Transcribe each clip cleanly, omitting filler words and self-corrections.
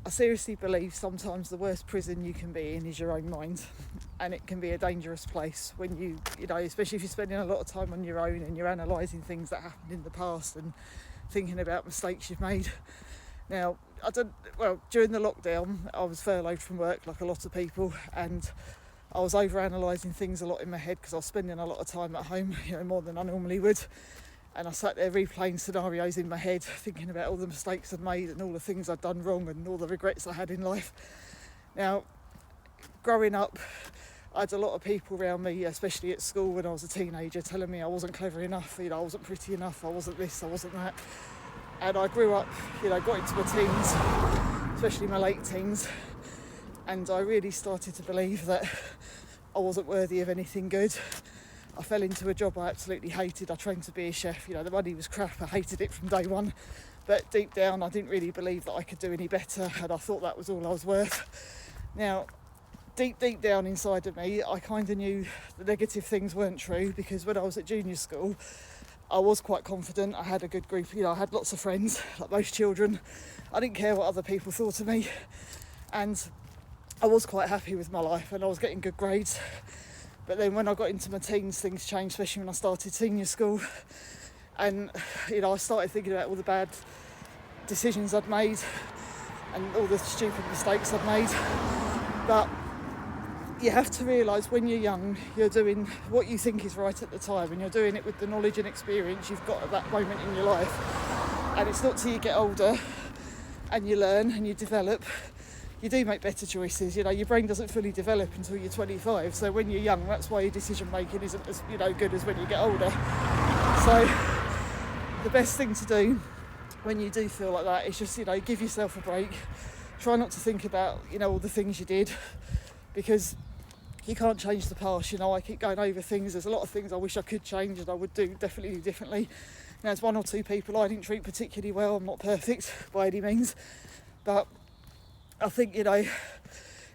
I seriously believe sometimes the worst prison you can be in is your own mind, and it can be a dangerous place when you know, especially if you're spending a lot of time on your own and you're analysing things that happened in the past and thinking about mistakes you've made. Now, during the lockdown, I was furloughed from work like a lot of people, and I was over-analysing things a lot in my head because I was spending a lot of time at home, more than I normally would. And I sat there replaying scenarios in my head, thinking about all the mistakes I'd made and all the things I'd done wrong and all the regrets I had in life. Now, growing up, I had a lot of people around me, especially at school when I was a teenager, telling me I wasn't clever enough, I wasn't pretty enough, I wasn't this, I wasn't that. And I grew up, got into my teens, especially my late teens, and I really started to believe that I wasn't worthy of anything good. I fell into a job I absolutely hated. I trained to be a chef. The money was crap. I hated it from day one. But deep down, I didn't really believe that I could do any better, and I thought that was all I was worth. Now, deep down inside of me, I kind of knew the negative things weren't true, because when I was at junior school, I was quite confident. I had a good group. I had lots of friends, like most children. I didn't care what other people thought of me. And I was quite happy with my life, and I was getting good grades. But then when I got into my teens, things changed, especially when I started senior school. And, I started thinking about all the bad decisions I'd made and all the stupid mistakes I'd made. But you have to realise when you're young, you're doing what you think is right at the time, and you're doing it with the knowledge and experience you've got at that moment in your life. And it's not till you get older and you learn and you develop, you do make better choices. Your brain doesn't fully develop until you're 25. So when you're young, that's why your decision making isn't as good as when you get older. So the best thing to do when you do feel like that is just give yourself a break. Try not to think about all the things you did, because you can't change the past. I keep going over things. There's a lot of things I wish I could change and I would definitely do differently. There's one or two people I didn't treat particularly well. I'm not perfect by any means, but I think,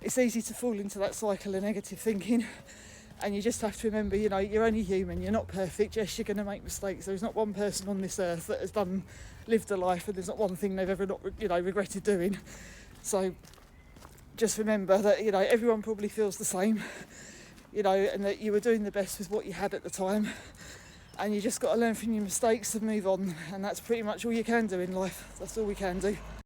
it's easy to fall into that cycle of negative thinking, and you just have to remember, you're only human, you're not perfect. Yes, you're going to make mistakes. There's not one person on this earth that has lived a life, and there's not one thing they've ever not, regretted doing. So just remember that, everyone probably feels the same, and that you were doing the best with what you had at the time, and you just got to learn from your mistakes and move on, and that's pretty much all you can do in life. That's all we can do.